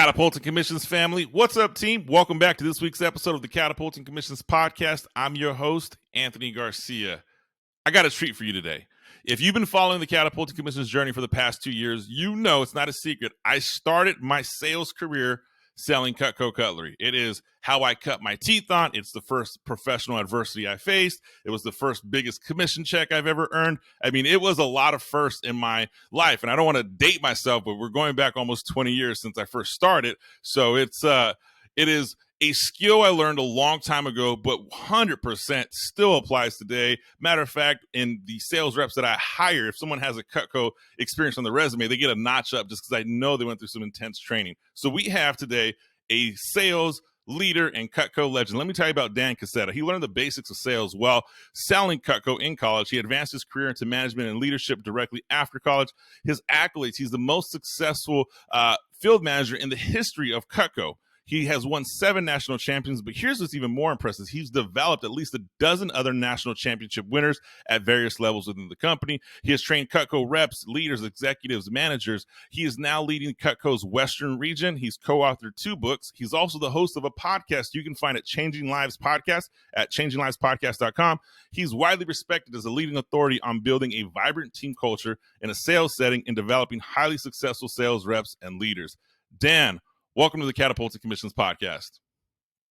Catapulting Commissions family. What's up, team? Welcome back to this week's episode of the Catapulting Commissions Podcast. I'm your host, Anthony Garcia. I got a treat for you today. If you've been following the Catapulting Commissions journey for the past 2 years, you know it's not a secret. I started my sales career selling Cutco cutlery. It is how I cut my teeth on. It's the first professional adversity I faced. It was the first biggest commission check I've ever earned. I mean, it was a lot of firsts in my life. And I don't want to date myself, but we're going back almost 20 years since I first started. So it is a skill I learned a long time ago, but 100% still applies today. Matter of fact, in the sales reps that I hire, if someone has a Cutco experience on the resume, they get a notch up just because I know they went through some intense training. So we have today a sales leader and Cutco legend. Let me tell you about Dan Casetta. He learned the basics of sales while selling Cutco in college. He advanced his career into management and leadership directly after college. His accolades: he's the most successful field manager in the history of Cutco. He has won 7 national champions, but here's what's even more impressive. He's developed at least a dozen other national championship winners at various levels within the company. He has trained Cutco reps, leaders, executives, managers. He is now leading Cutco's Western region. He's co-authored 2 books. He's also the host of a podcast you can find at Changing Lives Podcast at changinglivespodcast.com. He's widely respected as a leading authority on building a vibrant team culture in a sales setting and developing highly successful sales reps and leaders. Dan, welcome to the Catapulting Commissions Podcast.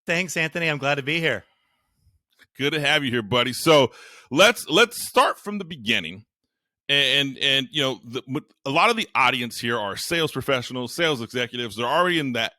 Thanks, Anthony. I'm glad to be here. Good to have you here, buddy. So let's start from the beginning. And you know, a lot of the audience here are sales professionals, sales executives. They're already in that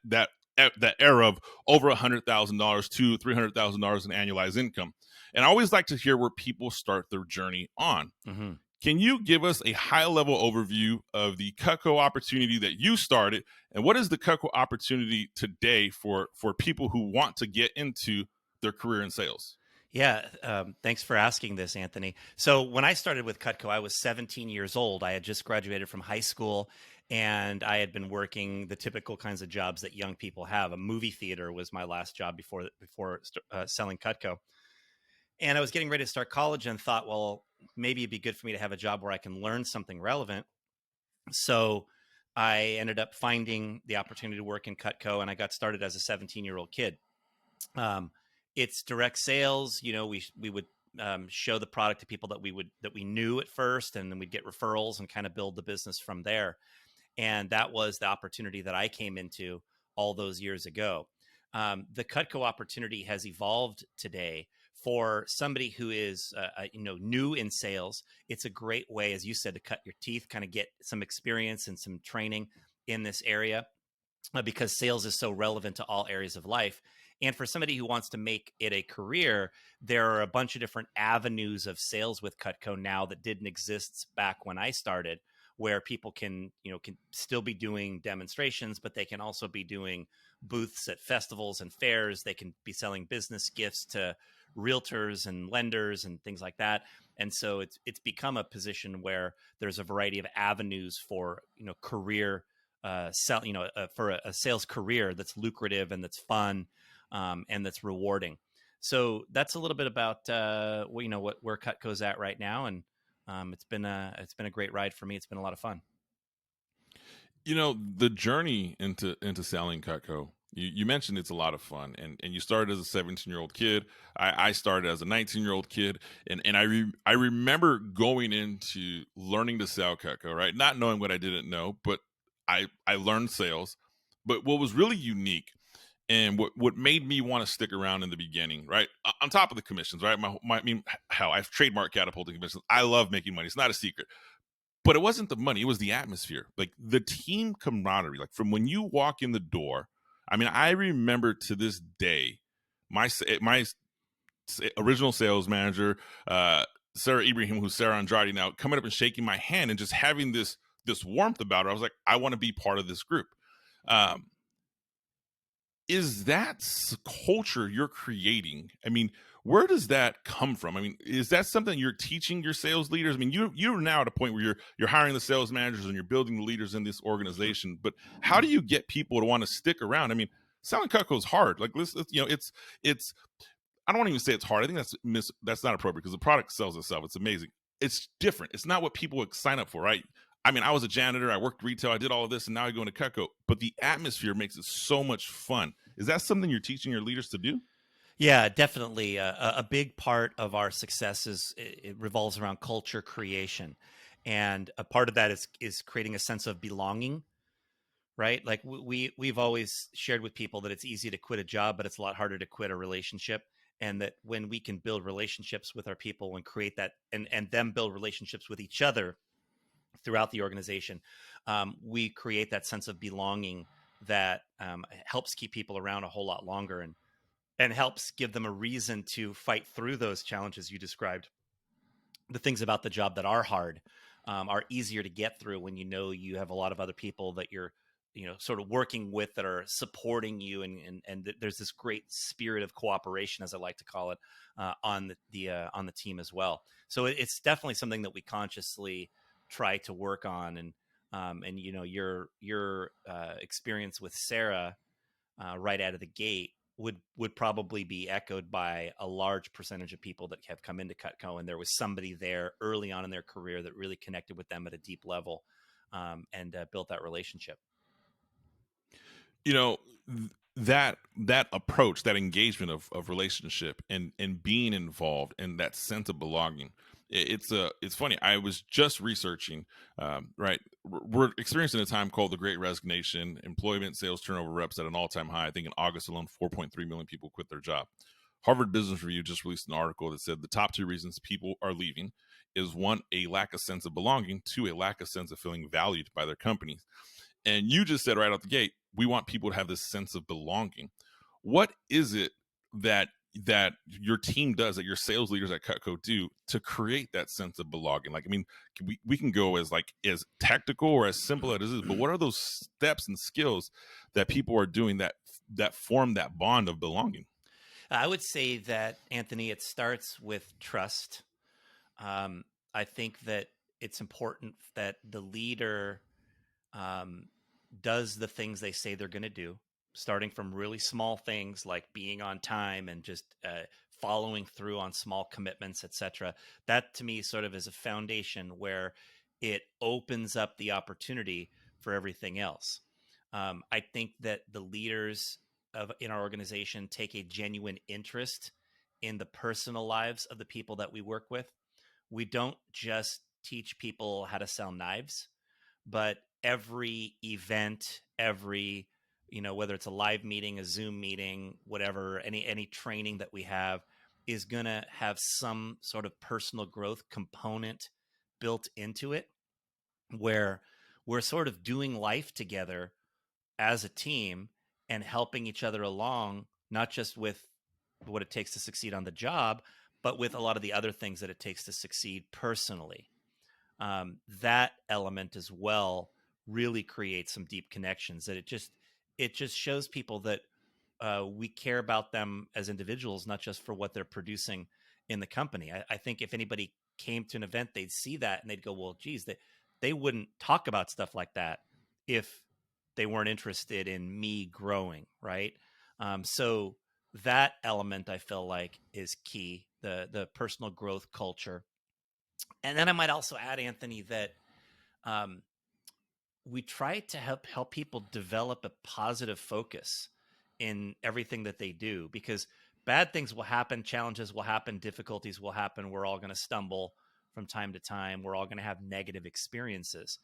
era of over $100,000 to $300,000 in annualized income. And I always like to hear where people start their journey on. Mm-hmm. Can you give us a high-level overview of the Cutco opportunity that you started, and what is the Cutco opportunity today for people who want to get into their career in sales? Yeah, thanks for asking this, Anthony. So when I started with Cutco, I was 17 years old. I had just graduated from high school, and I had been working the typical kinds of jobs that young people have. A movie theater was my last job before selling Cutco. And I was getting ready to start college and thought, well, maybe it'd be good for me to have a job where I can learn something relevant. So I ended up finding the opportunity to work in Cutco, and I got started as a 17-year-old kid. It's direct sales. You know, we would show the product to people that we knew at first, and then we'd get referrals and kind of build the business from there. And that was the opportunity that I came into all those years ago. The Cutco opportunity has evolved today. For somebody who is, new in sales, it's a great way, as you said, to cut your teeth, kind of get some experience and some training in this area, because sales is so relevant to all areas of life. And for somebody who wants to make it a career, there are a bunch of different avenues of sales with Cutco now that didn't exist back when I started, where people can still be doing demonstrations, but they can also be doing booths at festivals and fairs. They can be selling business gifts to realtors and lenders and things like that. And so it's become a position where there's a variety of avenues for, career for a sales career that's lucrative and that's fun, and that's rewarding. So that's a little bit about where Cutco's at right now. And it's been a great ride for me. It's been a lot of fun. The journey into selling Cutco, you mentioned it's a lot of fun, and you started as a 17-year-old kid. I started as a 19-year-old kid, and I remember going into learning to sell Cutco, right? Not knowing what I didn't know, but I learned sales. But what was really unique and what made me want to stick around in the beginning, right? On top of the commissions, right? I've trademarked Catapulting Commissions. I love making money. It's not a secret. But it wasn't the money. It was the atmosphere, like the team camaraderie. Like from when you walk in the door, I mean, I remember to this day, my original sales manager, Sarah Ibrahim, who's Sarah Andrade now, coming up and shaking my hand and just having this warmth about her. I was like, I want to be part of this group. Is that culture you're creating? I mean, where does that come from? I mean, is that something you're teaching your sales leaders? I mean, you're now at a point where you're hiring the sales managers and you're building the leaders in this organization. But how do you get people to want to stick around? I mean, selling Cutco is hard. Like, it's. I don't want to even say it's hard. I think that's not appropriate because the product sells itself. It's amazing. It's different. It's not what people would sign up for, right? I mean, I was a janitor, I worked retail, I did all of this, and now I go into Cutco. But the atmosphere makes it so much fun. Is that something you're teaching your leaders to do? Yeah, definitely. A big part of our success is it revolves around culture creation, and a part of that is creating a sense of belonging. Right? Like we've always shared with people that it's easy to quit a job, but it's a lot harder to quit a relationship. And that when we can build relationships with our people and create that, and them build relationships with each other throughout the organization, we create that sense of belonging that helps keep people around a whole lot longer, and helps give them a reason to fight through those challenges you described. The things about the job that are hard are easier to get through when you know you have a lot of other people that you're sort of working with that are supporting you, and there's this great spirit of cooperation, as I like to call it, on the team as well. So it's definitely something that we consciously try to work on. And your experience with Sarah right out of the gate would probably be echoed by a large percentage of people that have come into Cutco, and there was somebody there early on in their career that really connected with them at a deep level, and built that relationship. You know, that approach, that engagement of relationship and being involved, and that sense of belonging. It's funny. I was just researching. Right, we're experiencing a time called the Great Resignation. Employment sales turnover reps at an all-time high. I think in August alone, 4.3 million people quit their job. Harvard Business Review just released an article that said the top two reasons people are leaving is, one, a lack of sense of belonging, two, a lack of sense of feeling valued by their companies. And you just said right out the gate, we want people to have this sense of belonging. What is it that your team does, that your sales leaders at Cutco do to create that sense of belonging? Like, I mean, we can go as tactical or as simple as it is, but what are those steps and skills that people are doing that form that bond of belonging? I would say that, Anthony, it starts with trust. I think that it's important that the leader um, does the things they say they're going to do, starting from really small things like being on time and just following through on small commitments, etc. That to me sort of is a foundation where it opens up the opportunity for everything else. I think that the leaders in our organization take a genuine interest in the personal lives of the people that we work with. We don't just teach people how to sell knives, but every event, every whether it's a live meeting, a Zoom meeting, whatever, any training that we have is going to have some sort of personal growth component built into it, where we're sort of doing life together as a team and helping each other along, not just with what it takes to succeed on the job, but with a lot of the other things that it takes to succeed personally. That element as well really creates some deep connections, that it just shows people that we care about them as individuals, not just for what they're producing in the company. I think if anybody came to an event, they'd see that and they'd go, well, geez, they wouldn't talk about stuff like that if they weren't interested in me growing, right? So that element, I feel like, is key, the personal growth culture. And then I might also add, Anthony, that um, we try to help people develop a positive focus in everything that they do, because bad things will happen, challenges will happen, difficulties will happen. We're all going to stumble from time to time. We're all going to have negative experiences.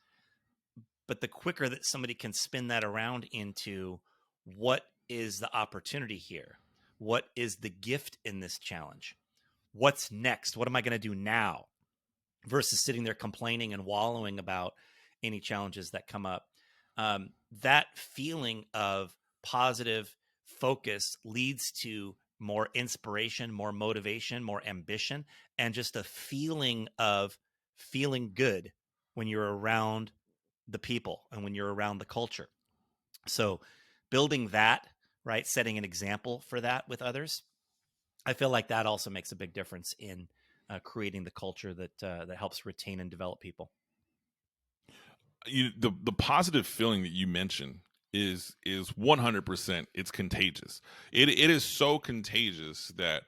But the quicker that somebody can spin that around into, what is the opportunity here? What is the gift in this challenge? What's next? What am I going to do now? Versus sitting there complaining and wallowing about any challenges that come up. That feeling of positive focus leads to more inspiration, more motivation, more ambition, and just a feeling of feeling good when you're around the people and when you're around the culture. So building that, right, setting an example for that with others, I feel like that also makes a big difference in creating the culture that helps retain and develop people. The positive feeling that you mentioned is 100%, it's contagious. It is so contagious that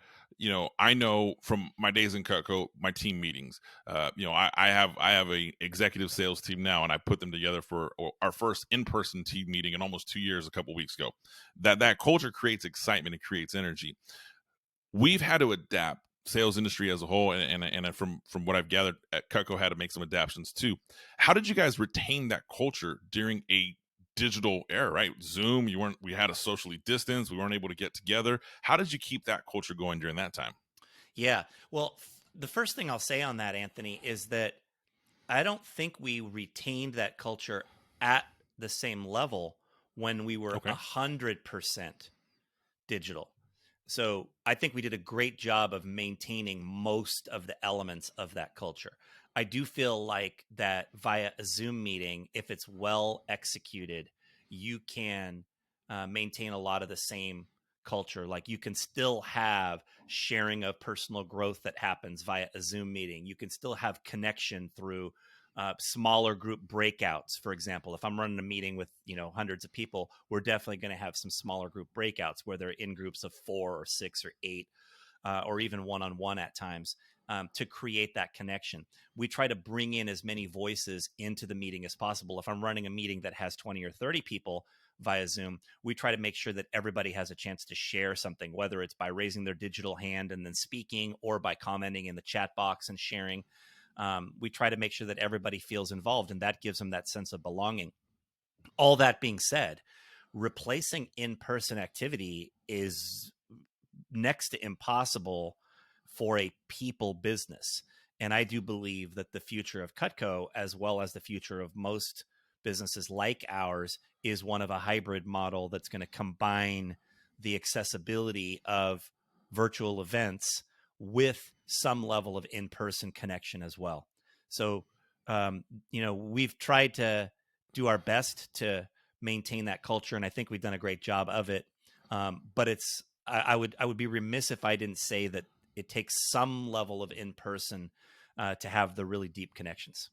I know from my days in Cutco, my team meetings. I have a executive sales team now, and I put them together for our first in-person team meeting in almost 2 years, a couple weeks ago. That culture creates excitement and creates energy. We've had to adapt, sales industry as a whole, and from what I've gathered at Cutco, had to make some adaptations too. How did you guys retain that culture during a digital era, right? Zoom, we had to socially distance, we weren't able to get together. How did you keep that culture going during that time? Yeah. Well, the first thing I'll say on that, Anthony, is that I don't think we retained that culture at the same level when we were Okay. 100% digital. So I think we did a great job of maintaining most of the elements of that culture. I do feel like that via a Zoom meeting, if it's well executed, you can maintain a lot of the same culture. Like you can still have sharing of personal growth that happens via a Zoom meeting. You can still have connection through smaller group breakouts. For example, if I'm running a meeting with hundreds of people, we're definitely going to have some smaller group breakouts where they're in groups of 4 or 6 or 8, or even one-on-one at times, to create that connection. We try to bring in as many voices into the meeting as possible. If I'm running a meeting that has 20 or 30 people via Zoom, we try to make sure that everybody has a chance to share something, whether it's by raising their digital hand and then speaking, or by commenting in the chat box and sharing. We try to make sure that everybody feels involved, and that gives them that sense of belonging. All that being said, replacing in-person activity is next to impossible for a people business. And I do believe that the future of Cutco, as well as the future of most businesses like ours, is one of a hybrid model that's going to combine the accessibility of virtual events with some level of in-person connection as well. So, we've tried to do our best to maintain that culture, and I think we've done a great job of it. But I would be remiss if I didn't say that it takes some level of in person to have the really deep connections.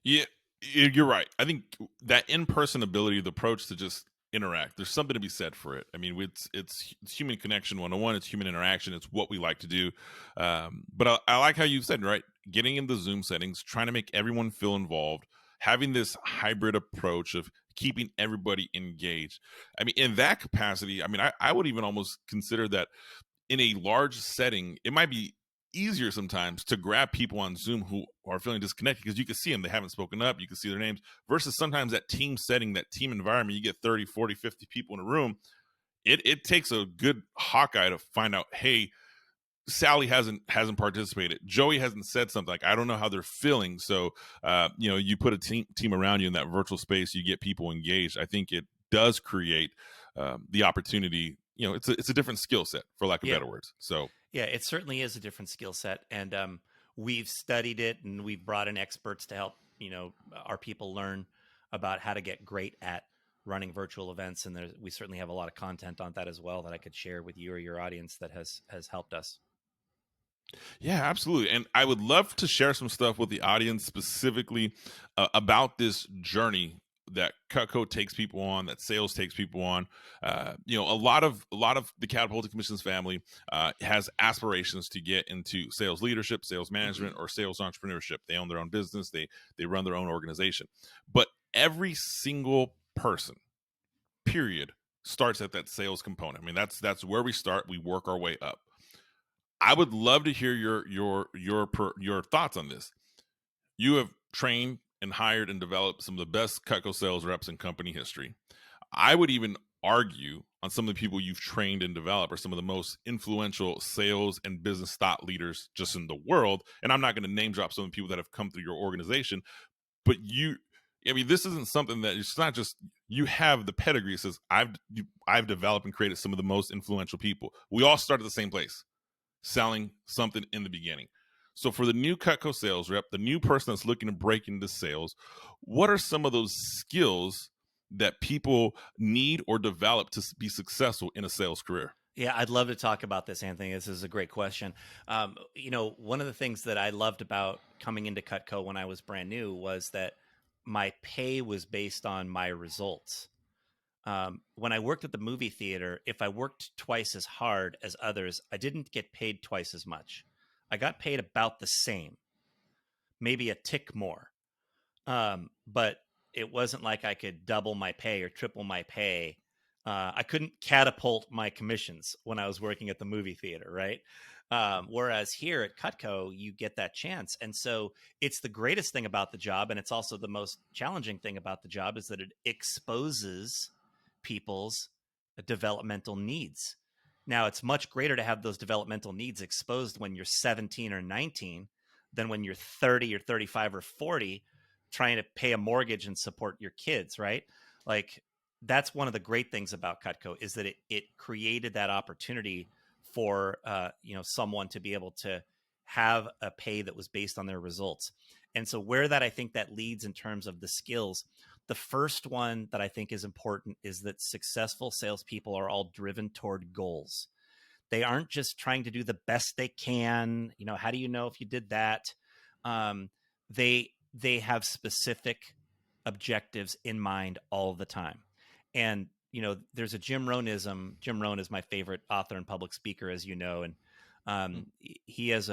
Yeah, you're right. I think that in-person ability, the approach to just interact, there's something to be said for it. I mean, it's human connection 101. It's human interaction. It's what we like to do. But I like how you said, right, getting in the Zoom settings, trying to make everyone feel involved, having this hybrid approach of keeping everybody engaged. I mean, in that capacity, I mean, I would even almost consider that in a large setting, it might be easier sometimes to grab people on Zoom who are feeling disconnected, because you can see them, they haven't spoken up, you can see their names, versus sometimes that team setting, that team environment, you get 30, 40, 50 people in a room. It takes a good Hawkeye to find out, hey, Sally hasn't participated, Joey hasn't said something, like I don't know how they're feeling. So you put a team around you in that virtual space, you get people engaged. I think it does create the opportunity. It's a different skill set, for lack of Yeah. better words. So Yeah, it certainly is a different skill set. And we've studied it, and we've brought in experts to help, our people learn about how to get great at running virtual events. And we certainly have a lot of content on that as well that I could share with you or your audience that has helped us. yeah, absolutely. And I would love to share some stuff with the audience, specifically about this journey that Cutco takes people on, that sales takes people on. A lot of the Catapulting Commissions family has aspirations to get into sales leadership, sales management, or sales entrepreneurship. They own their own business. They run their own organization. But every single person, period, starts at that sales component. I mean, that's where we start. We work our way up. I would love to hear your thoughts on this. You have trained and hired and developed some of the best Cutco sales reps in company history. I would even argue on some of the people you've trained and developed are some of the most influential sales and business thought leaders just in the world. And I'm not going to name drop some of the people that have come through your organization, but this isn't something that, it's not just you have the pedigree. It says I've developed and created some of the most influential people. We all start at the same place, selling something in the beginning. So for the new Cutco sales rep, the new person that's looking to break into sales, what are some of those skills that people need or develop to be successful in a sales career? Yeah, I'd love to talk about this, Anthony. This is a great question. One of the things that I loved about coming into Cutco when I was brand new was that my pay was based on my results. When I worked at the movie theater, if I worked twice as hard as others, I didn't get paid twice as much. I got paid about the same, maybe a tick more. But it wasn't like I could double my pay or triple my pay. I couldn't catapult my commissions when I was working at the movie theater, right? Whereas here at Cutco, you get that chance. And so it's the greatest thing about the job. And it's also the most challenging thing about the job is that it exposes people's developmental needs. Now, it's much greater to have those developmental needs exposed when you're 17 or 19 than when you're 30 or 35 or 40 trying to pay a mortgage and support your kids, right? Like that's one of the great things about Cutco is that it created that opportunity for someone to be able to have a pay that was based on their results. And so where that I think that leads in terms of the skills, the first one that I think is important is that successful salespeople are all driven toward goals. They aren't just trying to do the best they can. How do you know if you did that? They have specific objectives in mind all the time. And, there's a Jim Rohnism. Jim Rohn is my favorite author and public speaker, as you know. And he has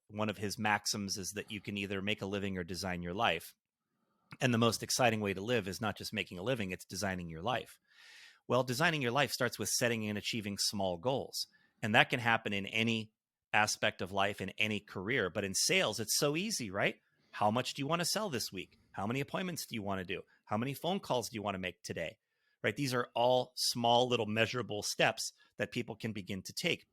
one of his maxims is that you can either make a living or design your life. And the most exciting way to live is not just making a living, it's designing your life. Well, designing your life starts with setting and achieving small goals. And that can happen in any aspect of life, in any career. But in sales, it's so easy, right? How much do you want to sell this week? How many appointments do you want to do? How many phone calls do you want to make today? Right? These are all small little measurable steps that people can begin to take.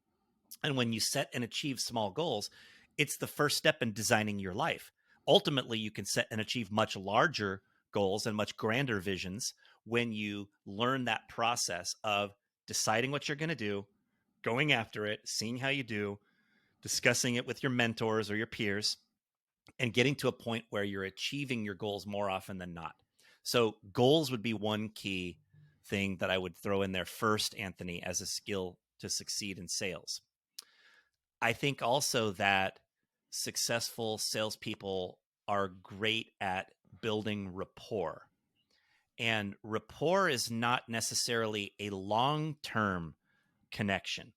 And when you set and achieve small goals, it's the first step in designing your life. Ultimately, you can set and achieve much larger goals and much grander visions when you learn that process of deciding what you're going to do, going after it, seeing how you do, discussing it with your mentors or your peers, and getting to a point where you're achieving your goals more often than not. So goals would be one key thing that I would throw in there first, Anthony, as a skill to succeed in sales. I think also that successful salespeople are great at building rapport. And rapport is not necessarily a long-term connection.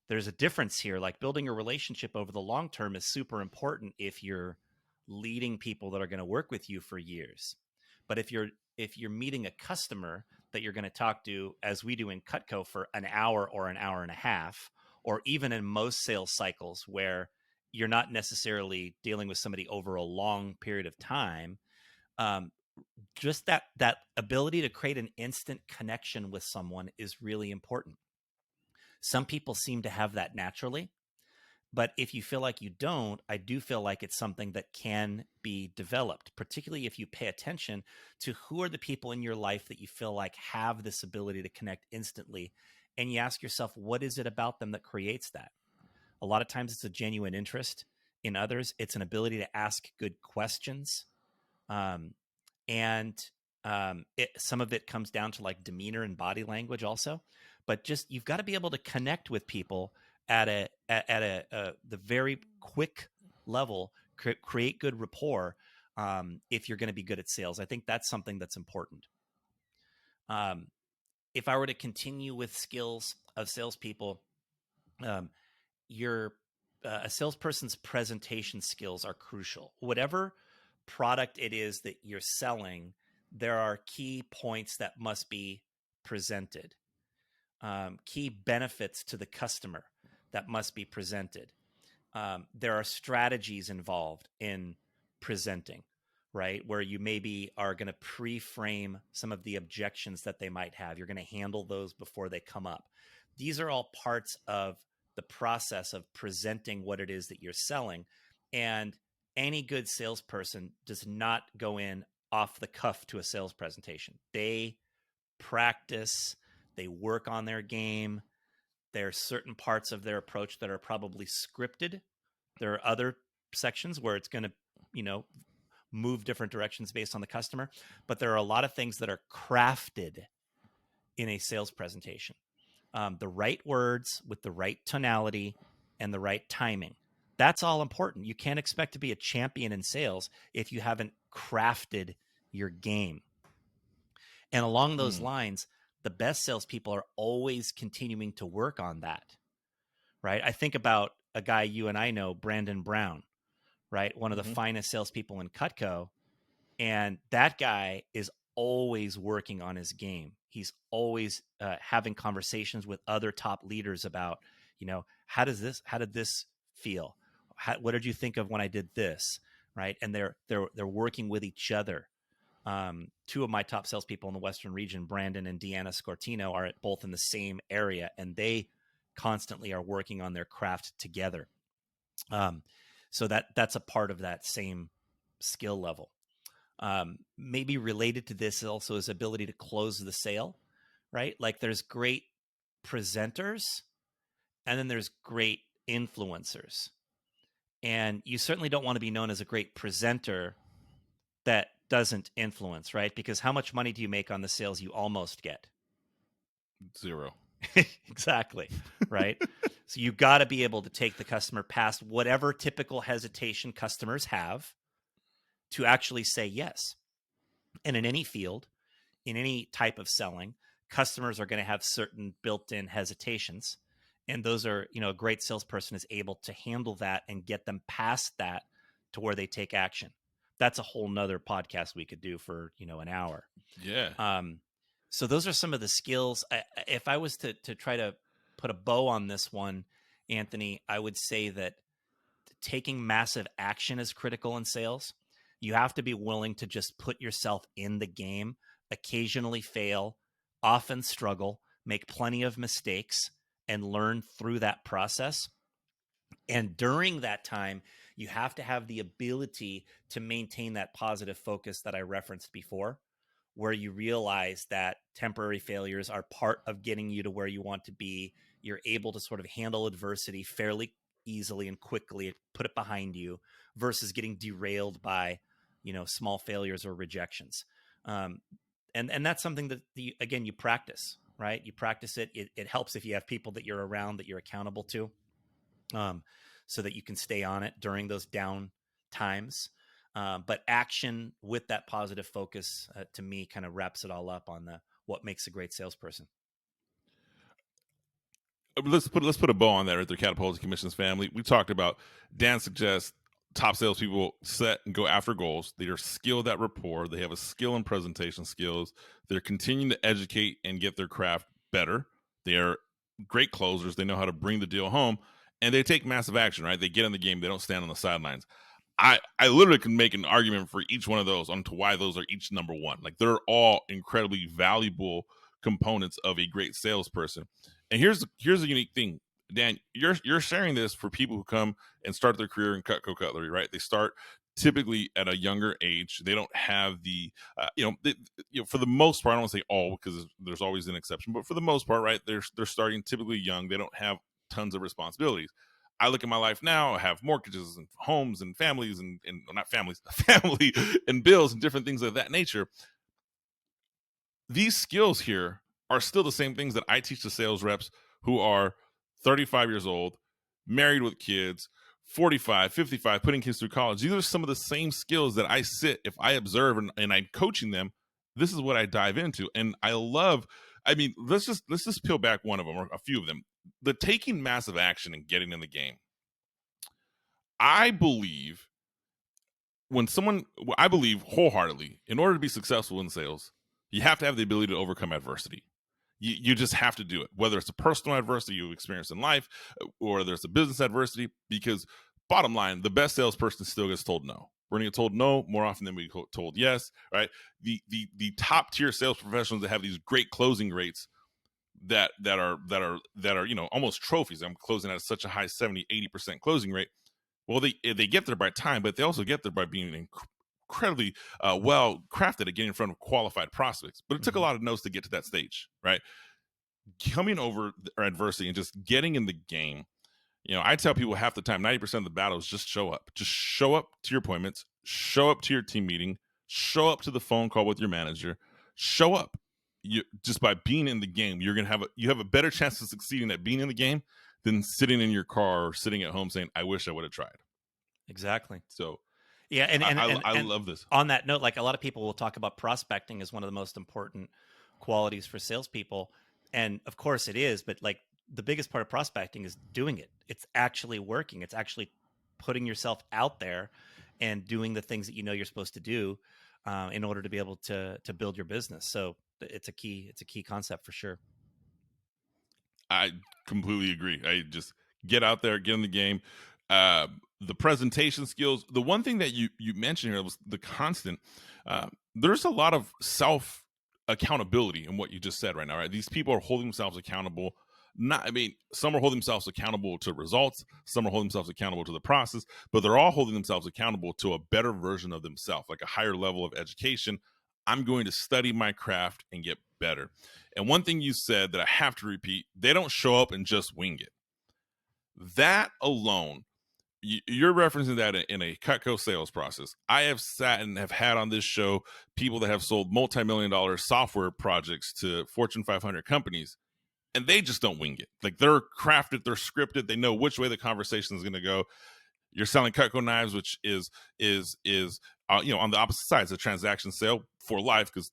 There's a difference here. Like building a relationship over the long term is super important if you're leading people that are going to work with you for years. But if you're meeting a customer that you're going to talk to, as we do in Cutco, for an hour or an hour and a half, or even in most sales cycles where you're not necessarily dealing with somebody over a long period of time, just that ability to create an instant connection with someone is really important. Some people seem to have that naturally, but if you feel like you don't, I do feel like it's something that can be developed, particularly if you pay attention to who are the people in your life that you feel like have this ability to connect instantly. And you ask yourself, what is it about them that creates that? A lot of times it's a genuine interest in others. It's an ability to ask good questions. Some of it comes down to like demeanor and body language also, but just you've got to be able to connect with people at the very quick level, create good rapport if you're going to be good at sales. I think that's something that's important. If I were to continue with skills of salespeople, a salesperson's presentation skills are crucial. Whatever product it is that you're selling, there are key points that must be presented, key benefits to the customer that must be presented. There are strategies involved in presenting, right? Where you maybe are going to pre-frame some of the objections that they might have. You're going to handle those before they come up. These are all parts of the process of presenting what it is that you're selling. And any good salesperson does not go in off the cuff to a sales presentation. They practice, they work on their game. There are certain parts of their approach that are probably scripted. There are other sections where it's going to, move different directions based on the customer. But there are a lot of things that are crafted in a sales presentation. The right words with the right tonality and the right timing. That's all important. You can't expect to be a champion in sales if you haven't crafted your game. And along those lines, the best salespeople are always continuing to work on that, right? I think about a guy you and I know, Brandon Brown, right? One of the finest salespeople in Cutco. And that guy is always working on his game. He's always having conversations with other top leaders about, how did this feel? What did you think of when I did this? Right. And they're working with each other. Two of my top salespeople in the Western region, Brandon and Deanna Scortino, are both in the same area, and they constantly are working on their craft together. So that's a part of that same skill level. Maybe related to this also is ability to close the sale, right? Like there's great presenters and then there's great influencers. And you certainly don't want to be known as a great presenter that doesn't influence, right? Because how much money do you make on the sales you almost get? 0. Exactly. Right. So you got to be able to take the customer past whatever typical hesitation customers have to actually say yes. And in any field, in any type of selling, customers are going to have certain built-in hesitations. And those are, a great salesperson is able to handle that and get them past that to where they take action. That's a whole nother podcast we could do for, an hour. Yeah. So those are some of the skills. If I was to try to put a bow on this one, Anthony, I would say that taking massive action is critical in sales. You have to be willing to just put yourself in the game, occasionally fail, often struggle, make plenty of mistakes, and learn through that process. And during that time, you have to have the ability to maintain that positive focus that I referenced before, where you realize that temporary failures are part of getting you to where you want to be. You're able to sort of handle adversity fairly easily and quickly, put it behind you, versus getting derailed by, small failures or rejections. And that's something that you practice, right? You practice it. It helps if you have people that you're around that you're accountable to, so that you can stay on it during those down times. But action with that positive focus, to me, kind of wraps it all up on what makes a great salesperson. Let's put a bow on that right there, Catapulting Commissions family. We talked about Dan suggests top salespeople set and go after goals. They are skilled at rapport. They have a skill in presentation skills. They're continuing to educate and get their craft better. They are great closers. They know how to bring the deal home, and they take massive action, right? They get in the game. They don't stand on the sidelines. I literally can make an argument for each one of those onto why those are each number one. Like they're all incredibly valuable components of a great salesperson. And here's a unique thing, Dan. You're sharing this for people who come and start their career in Cutco cutlery, right? They start typically at a younger age. They don't have the, for the most part. I don't want to say all because there's always an exception, but for the most part, right? They're starting typically young. They don't have tons of responsibilities. I look at my life now. I have mortgages and homes and families and not families, family and bills and different things of that nature. These skills here are still the same things that I teach the sales reps who are 35 years old, married with kids, 45, 55, putting kids through college. These are some of the same skills that I sit, if I observe and I'm coaching them, this is what I dive into. And let's just peel back one of them or a few of them. The taking massive action and getting in the game. I believe wholeheartedly, in order to be successful in sales, you have to have the ability to overcome adversity. You just have to do it, whether it's a personal adversity you experience in life or there's a business adversity, because bottom line, the best salesperson still gets told no. We're going to get told no more often than we get told yes, right? The top tier sales professionals that have these great closing rates that are almost trophies. I'm closing at such a high 70-80% closing rate. Well, they get there by time, but they also get there by being incredibly well crafted at getting in front of qualified prospects. But it took a lot of no's to get to that stage, right? Coming over adversity and just getting in the game. I tell people half the time, 90% of the battle is just show up. Just show up to your appointments, show up to your team meeting, show up to the phone call with your manager, show up. Just by being in the game, you have a better chance of succeeding at being in the game than sitting in your car or sitting at home saying, I wish I would have tried. Exactly. So yeah, and I love this. On that note, like a lot of people will talk about prospecting as one of the most important qualities for salespeople. And of course it is, but like the biggest part of prospecting is doing it. It's actually working. It's actually putting yourself out there and doing the things that you know you're supposed to do in order to be able to build your business. So it's a key concept for sure. I completely agree. I just get out there, get in the game. The presentation skills. The one thing that you mentioned here was the constant. There's a lot of self accountability in what you just said right now. Right, these people are holding themselves accountable. Some are holding themselves accountable to results. Some are holding themselves accountable to the process, but they're all holding themselves accountable to a better version of themselves, like a higher level of education. I'm going to study my craft and get better. And one thing you said that I have to repeat, they don't show up and just wing it. That alone, you're referencing that in a Cutco sales process. I have sat and have had on this show people that have sold multi-million-dollar software projects to Fortune 500 companies, and they just don't wing it. Like, they're crafted, they're scripted, they know which way the conversation is going to go. You're selling Cutco knives, which is on the opposite side. It's a transaction sale for life. Because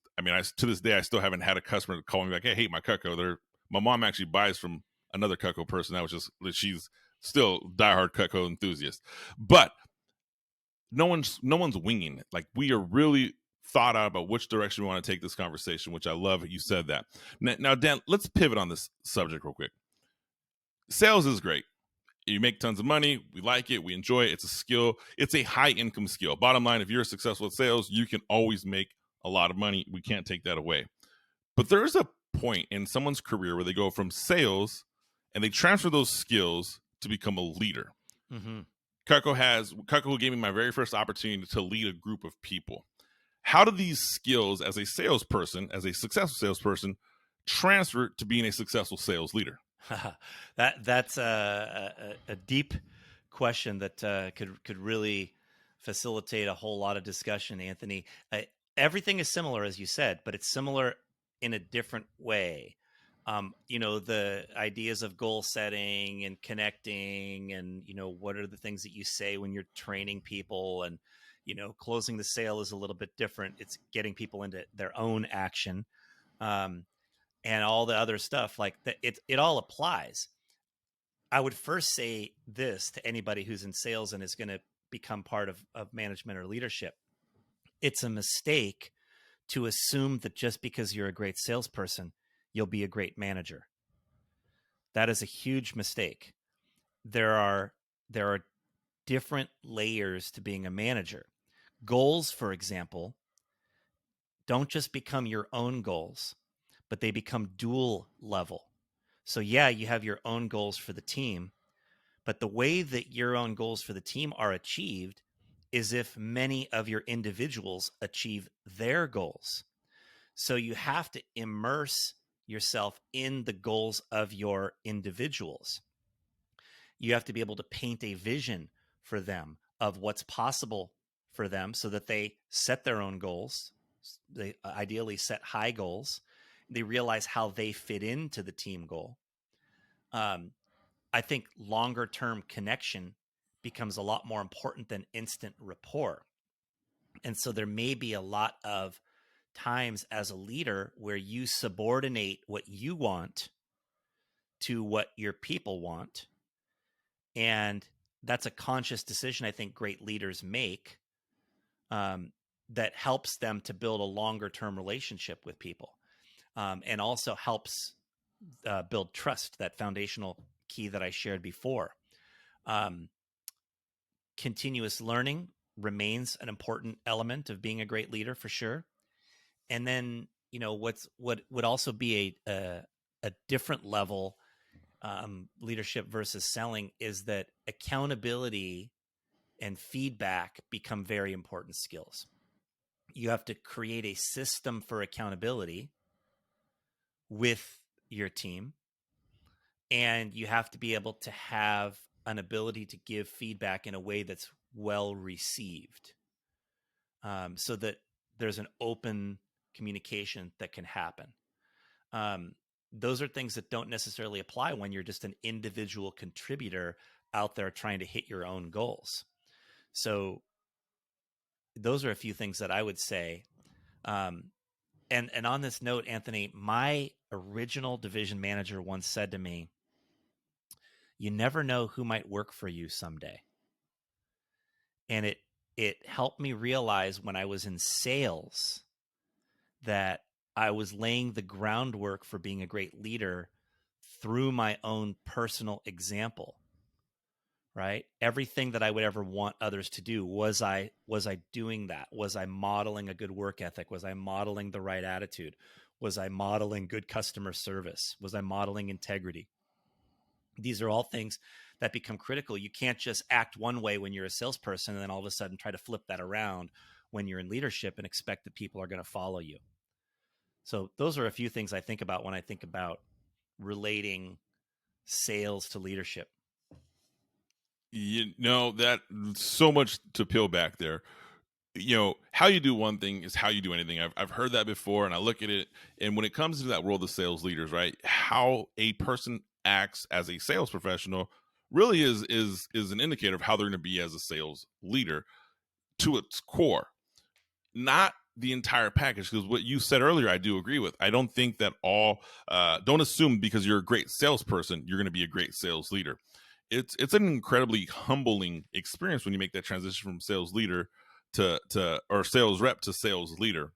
to this day, I still haven't had a customer call me back, "Hey, I hate my Cutco." My mom actually buys from another Cutco person. She's still diehard Cutco enthusiast. But no one's winging it. Like, we are really thought out about which direction we want to take this conversation, which I love that you said that. Now, Dan, let's pivot on this subject real quick. Sales is great. You make tons of money. We like it. We enjoy it. It's a skill. It's a high income skill. Bottom line, if you're successful at sales, you can always make a lot of money. We can't take that away. But there's a point in someone's career where they go from sales and they transfer those skills to become a leader. Mm-hmm. Cutco gave me my very first opportunity to lead a group of people. How do these skills as a salesperson, as a successful salesperson, transfer to being a successful sales leader? That's a deep question that could really facilitate a whole lot of discussion, Anthony. Everything is similar, as you said, but it's similar in a different way. The ideas of goal setting and connecting, and what are the things that you say when you're training people, and closing the sale is a little bit different. It's getting people into their own action. And all the other stuff like that, it all applies. I would first say this to anybody who's in sales and is going to become part of management or leadership. It's a mistake to assume that just because you're a great salesperson, you'll be a great manager. That is a huge mistake. There are different layers to being a manager. Goals, for example, don't just become your own goals, but they become dual level. So yeah, you have your own goals for the team, but the way that your own goals for the team are achieved is if many of your individuals achieve their goals. So you have to immerse yourself in the goals of your individuals. You have to be able to paint a vision for them of what's possible for them so that they set their own goals. They ideally set high goals. They realize how they fit into the team goal. I think longer term connection becomes a lot more important than instant rapport. And so there may be a lot of times as a leader where you subordinate what you want to what your people want. And that's a conscious decision I think great leaders make that helps them to build a longer term relationship with people. And also helps build trust, that foundational key that I shared before. Continuous learning remains an important element of being a great leader for sure. And then, what would also be a different level leadership versus selling is that accountability and feedback become very important skills. You have to create a system for accountability with your team, and you have to be able to have an ability to give feedback in a way that's well received, so that there's an open communication that can happen. Those are things that don't necessarily apply when you're just an individual contributor out there trying to hit your own goals. So those are a few things that I would say. And And on this note, Anthony, my original division manager once said to me, "You never know who might work for you someday." And it helped me realize when I was in sales that I was laying the groundwork for being a great leader through my own personal example, right? Everything that I would ever want others to do, was I doing that? Was I modeling a good work ethic? Was I modeling the right attitude? Was I modeling good customer service? Was I modeling integrity? These are all things that become critical. You can't just act one way when you're a salesperson and then all of a sudden try to flip that around when you're in leadership and expect that people are going to follow you. So those are a few things I think about when I think about relating sales to leadership. You know, that so much to peel back there. You know, how you do one thing is how you do anything. I've heard that before, and I look at it, and when it comes to that world of sales leaders, right, how a person acts as a sales professional really is an indicator of how they're going to be as a sales leader to its core, not the entire package. Because what you said earlier, I do agree with. I don't think that don't assume because you're a great salesperson, you're going to be a great sales leader. It's an incredibly humbling experience when you make that transition from sales leader to or sales rep to sales leader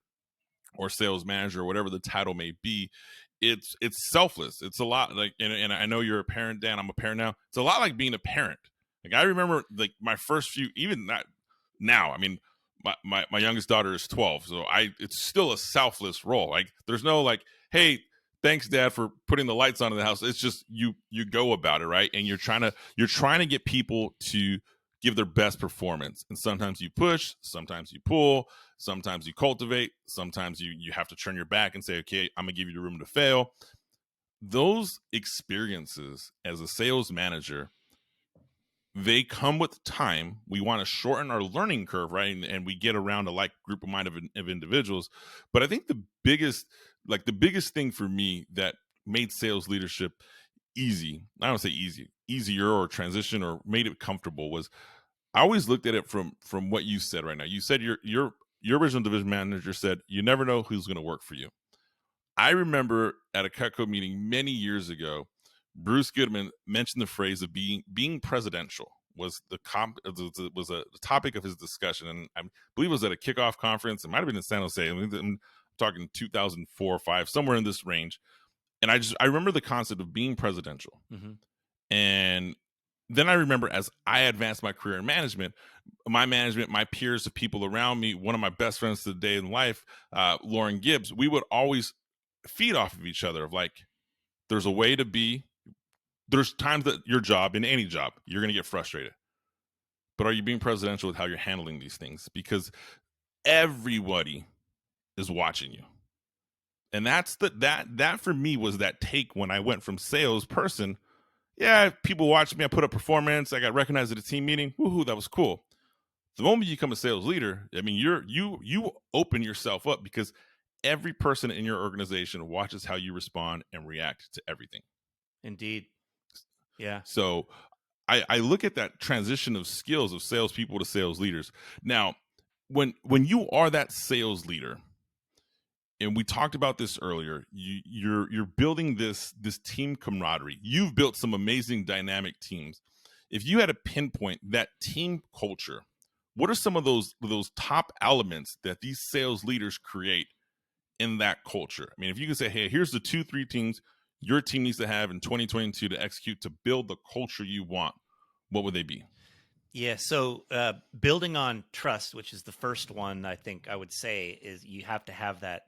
or sales manager or whatever the title may be. It's selfless. It's a lot like, and I know you're a parent, Dan. I'm a parent now. It's a lot like being a parent. Like I remember like my first few, even not now. I mean, my youngest daughter is 12, so it's still a selfless role. Like there's no like, hey, thanks dad for putting the lights on in the house. It's just you go about it, right? And you're trying to get people to give their best performance. And sometimes you push, sometimes you pull, sometimes you cultivate, sometimes you have to turn your back and say, okay, I'm gonna give you the room to fail. Those experiences as a sales manager, they come with time. We want to shorten our learning curve, right? And we get around a like group of mind of individuals. But I think the biggest thing for me that made sales leadership easy, I don't say easier or transition or made it comfortable, was I always looked at it from what you said right now. You said your original division manager said, you never know who's going to work for you. I remember at a Cutco meeting many years ago, Bruce Goodman mentioned the phrase of being presidential was the topic of his discussion, and I believe it was at a kickoff conference. It might have been in San Jose. I'm talking 2004 or 5, somewhere in this range. And I remember the concept of being presidential. Mm-hmm. And then I remember as I advanced my career in management, my peers, the people around me, one of my best friends today in life, Lauren Gibbs, we would always feed off of each other of like, there's a way to be. There's times that your job, in any job, you're going to get frustrated. But are you being presidential with how you're handling these things? Because everybody is watching you. And that's that for me was that take when I went from salesperson. Yeah, people watched me. I put up performance. I got recognized at a team meeting. Woohoo, that was cool. The moment you become a sales leader, I mean, you open yourself up because every person in your organization watches how you respond and react to everything. Indeed. Yeah. So I look at that transition of skills of salespeople to sales leaders. Now, when you are that sales leader, and we talked about this earlier, you're building this team camaraderie. You've built some amazing dynamic teams. If you had to pinpoint that team culture, what are some of those top elements that these sales leaders create in that culture? I mean, if you could say, hey, here's the 2-3 things your team needs to have in 2022 to execute to build the culture you want, what would they be? Yeah. So building on trust, which is the first one, I think I would say is you have to have that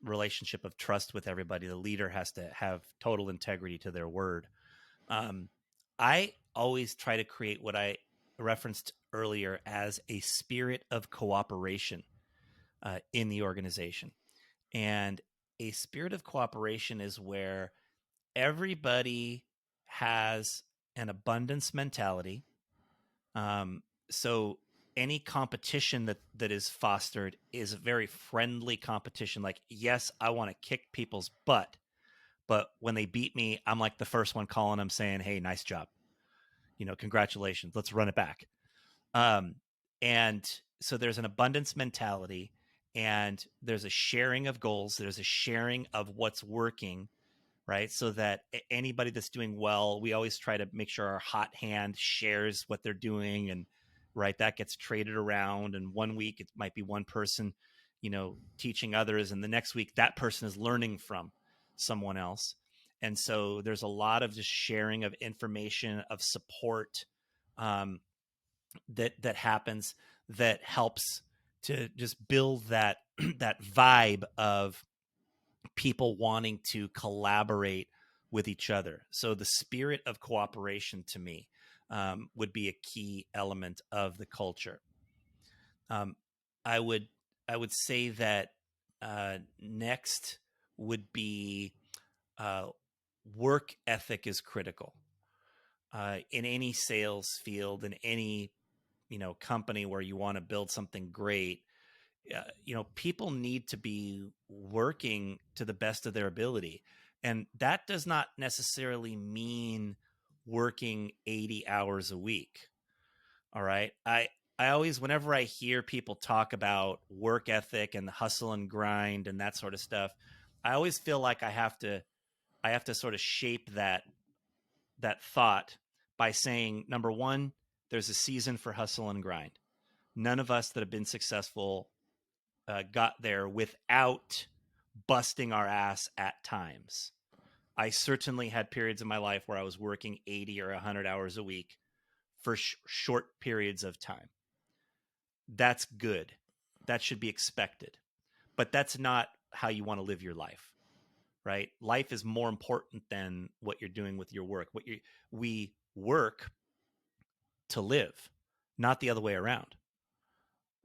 relationship of trust with everybody. The leader has to have total integrity to their word. I always try to create what I referenced earlier as a spirit of cooperation in the organization. And a spirit of cooperation is where everybody has an abundance mentality. So any competition that is fostered is a very friendly competition. Like, yes, I want to kick people's butt, but when they beat me, I'm like the first one calling them saying, hey, nice job. Congratulations. Let's run it back. And so there's an abundance mentality, and there's a sharing of goals. There's a sharing of what's working, right? So that anybody that's doing well, we always try to make sure our hot hand shares what they're doing, and right, that gets traded around. And one week it might be one person, teaching others, and the next week that person is learning from someone else. And so there's a lot of just sharing of information, of support, that happens, that helps to just build that that vibe of people wanting to collaborate with each other. So the spirit of cooperation to me would be a key element of the culture. Um, I would I would say that next would be uh, work ethic is critical in any sales field, in any company where you want to build something great. People need to be working to the best of their ability. And that does not necessarily mean working 80 hours a week. All right. I always, whenever I hear people talk about work ethic and the hustle and grind and that sort of stuff, I always feel like I have to sort of shape that thought by saying, number one, there's a season for hustle and grind. None of us that have been successful got there without busting our ass at times. I certainly had periods in my life where I was working 80 or 100 hours a week for short periods of time. That's good. That should be expected. But that's not how you want to live your life, right? Life is more important than what you're doing with your work. We work to live, not the other way around,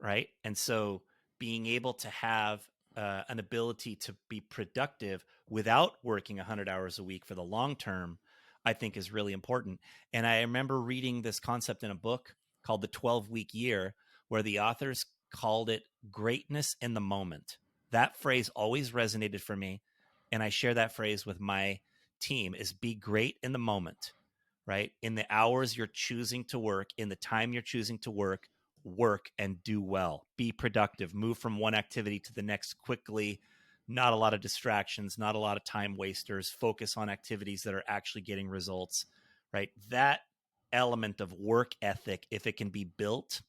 right? And so being able to have an ability to be productive without working 100 hours a week for the long term, I think is really important. And I remember reading this concept in a book called The 12-Week Year, where the authors called it greatness in the moment. That phrase always resonated for me. And I share that phrase with my team, is be great in the moment, right? In the hours you're choosing to work, in the time you're choosing to work and do well, be productive, move from one activity to the next quickly, not a lot of distractions, not a lot of time wasters, focus on activities that are actually getting results, right? That element of work ethic, if it can be built,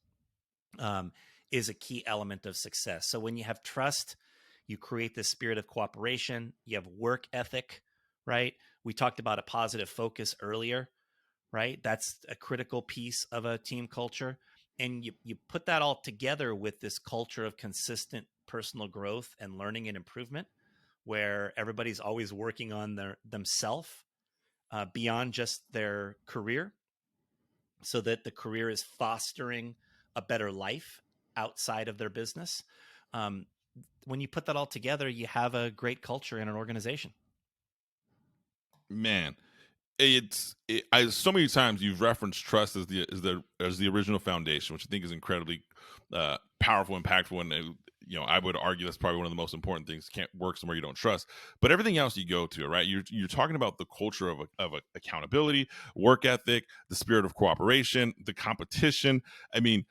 is a key element of success. So when you have trust, you create this spirit of cooperation, you have work ethic, right? We talked about a positive focus earlier, right? That's a critical piece of a team culture. And you put that all together with this culture of consistent personal growth and learning and improvement, where everybody's always working on themselves beyond just their career, so that the career is fostering a better life outside of their business. When you put that all together, you have a great culture in an organization. Man, so many times you've referenced trust as the original foundation, which I think is incredibly powerful, impactful, and I would argue that's probably one of the most important things. Can't work somewhere you don't trust. But everything else you go to, right? You're talking about the culture of accountability, work ethic, the spirit of cooperation, the competition. I mean,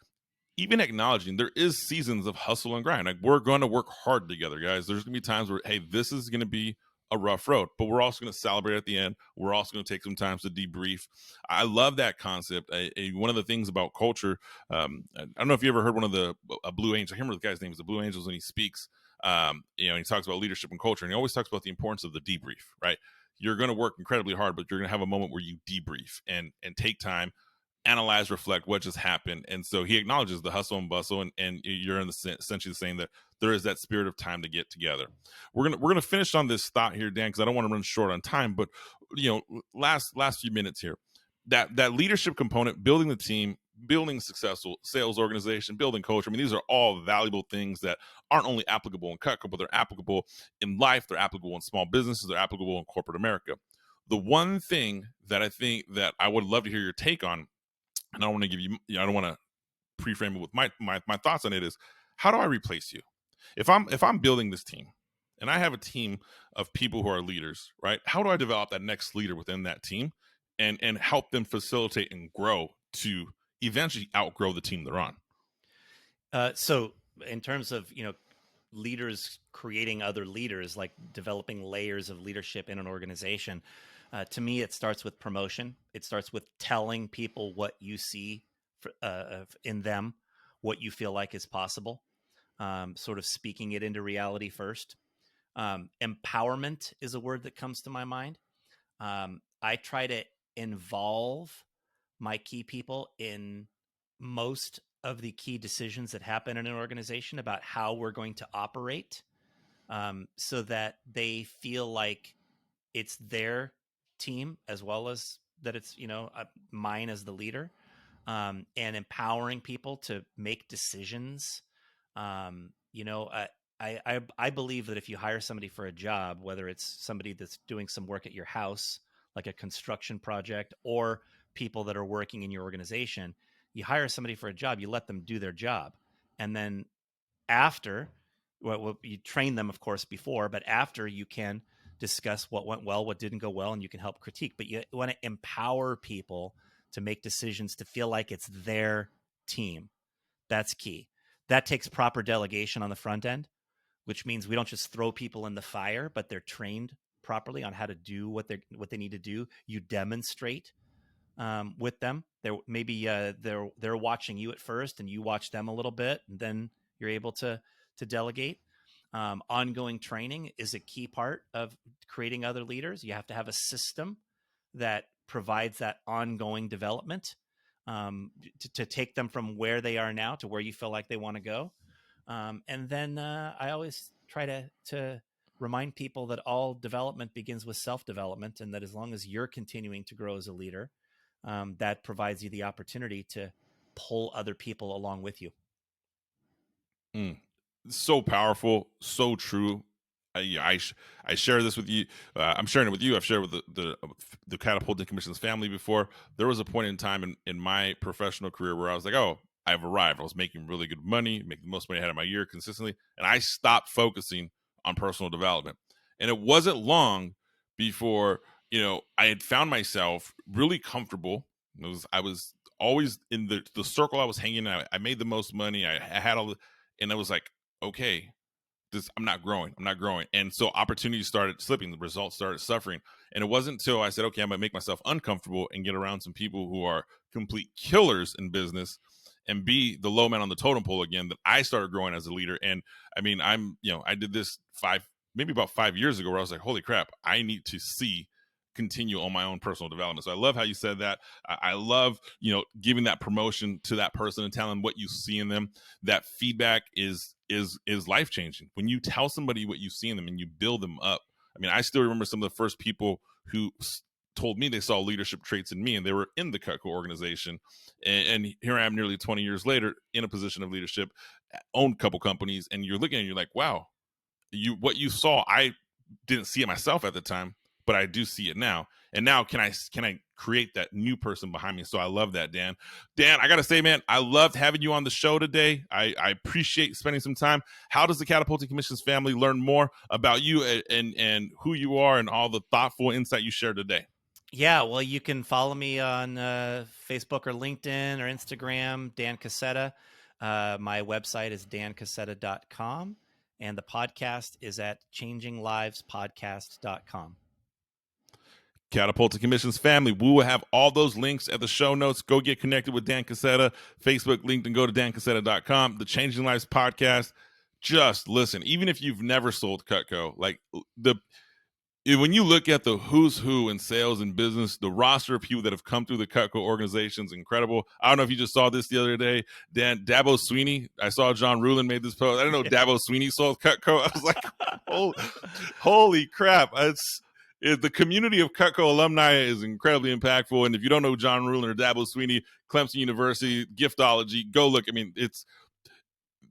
even acknowledging there is seasons of hustle and grind. Like, we're going to work hard together, guys. There's going to be times where, hey, this is going to be a rough road, but we're also going to celebrate at the end. We're also going to take some time to debrief. I love that concept. One of the things about culture, I don't know if you ever heard one of the Blue Angels. I can't remember the guy's name. Is the Blue Angels, and he speaks. He talks about leadership and culture, and he always talks about the importance of the debrief. Right? You're going to work incredibly hard, but you're going to have a moment where you debrief and take time, analyze, reflect what just happened. And so he acknowledges the hustle and bustle, and you're essentially saying that there is that spirit of time to get together. We're gonna finish on this thought here, Dan, because I don't want to run short on time. But last few minutes here, that leadership component, building the team, building successful sales organization, building culture. I mean, these are all valuable things that aren't only applicable in Cutco, but they're applicable in life. They're applicable in small businesses. They're applicable in corporate America. The one thing that I think that I would love to hear your take on, and I don't want to give you, I don't want to pre-frame it with my thoughts on it, is how do I replace you? If I'm building this team and I have a team of people who are leaders, right? How do I develop that next leader within that team and help them facilitate and grow to eventually outgrow the team they're on? So in terms of, leaders creating other leaders, like developing layers of leadership in an organization. To me, it starts with promotion. It starts with telling people what you see in them, what you feel like is possible, sort of speaking it into reality first. Empowerment is a word that comes to my mind. I try to involve my key people in most of the key decisions that happen in an organization about how we're going to operate, so that they feel like it's their team as well as that it's, mine as the leader, and empowering people to make decisions. I believe that if you hire somebody for a job, whether it's somebody that's doing some work at your house, like a construction project, or people that are working in your organization, you hire somebody for a job, you let them do their job. And then after, you train them, of course, before, but after you can discuss what went well, what didn't go well, and you can help critique. But you want to empower people to make decisions, to feel like it's their team. That's key. That takes proper delegation on the front end, which means we don't just throw people in the fire, but they're trained properly on how to do what they need to do. You demonstrate with them. They're watching you at first, and you watch them a little bit, and then you're able to delegate. Ongoing training is a key part of creating other leaders. You have to have a system that provides that ongoing development, to take them from where they are now to where you feel like they want to go. And then I always try to remind people that all development begins with self-development, and that as long as you're continuing to grow as a leader, that provides you the opportunity to pull other people along with you. So powerful, so true. I share this with you. I'm sharing it with you. I've shared with the Catapulting Commissions family before. There was a point in time in my professional career where I was like, oh, I've arrived. I was making really good money, making the most money I had in my year consistently, and I stopped focusing on personal development. And it wasn't long before, I had found myself really comfortable. I was always in the circle I was hanging in. I made the most money. I had all the, and I was like, okay, I'm not growing. And so opportunities started slipping. The results started suffering. And it wasn't until I said, okay, I'm going to make myself uncomfortable and get around some people who are complete killers in business and be the low man on the totem pole again, that I started growing as a leader. And I mean, I did this about 5 years ago, where I was like, holy crap, I need to continue on my own personal development. So I love how you said that. I love, giving that promotion to that person and telling them what you see in them. That feedback is life-changing. When you tell somebody what you see in them and you build them up. I mean, I still remember some of the first people who told me they saw leadership traits in me, and they were in the Cutco organization. And here I am nearly 20 years later in a position of leadership, owned a couple companies, and you're looking and you're like, wow, what you saw, I didn't see it myself at the time, but I do see it now. And now can I create that new person behind me? So I love that, Dan. Dan, I got to say, man, I loved having you on the show today. I appreciate spending some time. How does the Catapulting Commissions family learn more about you and who you are and all the thoughtful insight you shared today? Yeah, well, you can follow me on Facebook or LinkedIn or Instagram, Dan Casetta. My website is dancasetta.com, and the podcast is at changinglivespodcast.com. Catapulting Commissions family, we will have all those links at the show notes. Go get connected with Dan Casetta, Facebook, LinkedIn, go to dancasetta.com. The Changing Lives podcast, just listen. Even if you've never sold Cutco, when you look at the who's who in sales and business, the roster of people that have come through the Cutco organization is incredible. I don't know if you just saw this the other day. Dan, Dabo Sweeney, I saw John Rulin made this post. I didn't know Dabo Sweeney sold Cutco. I was like, holy crap. The community of Cutco alumni is incredibly impactful. And if you don't know John Rulin or Dabo Sweeney, Clemson University, Giftology, go look. I mean, it's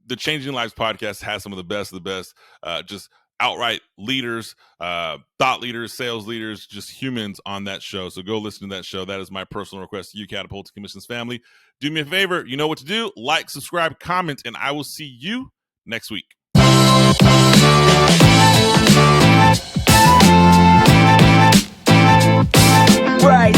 the Changing Lives podcast has some of the best, just outright leaders, thought leaders, sales leaders, just humans on that show. So go listen to that show. That is my personal request to you, Catapulting Commissions family. Do me a favor. You know what to do. Like, subscribe, comment, and I will see you next week. Right.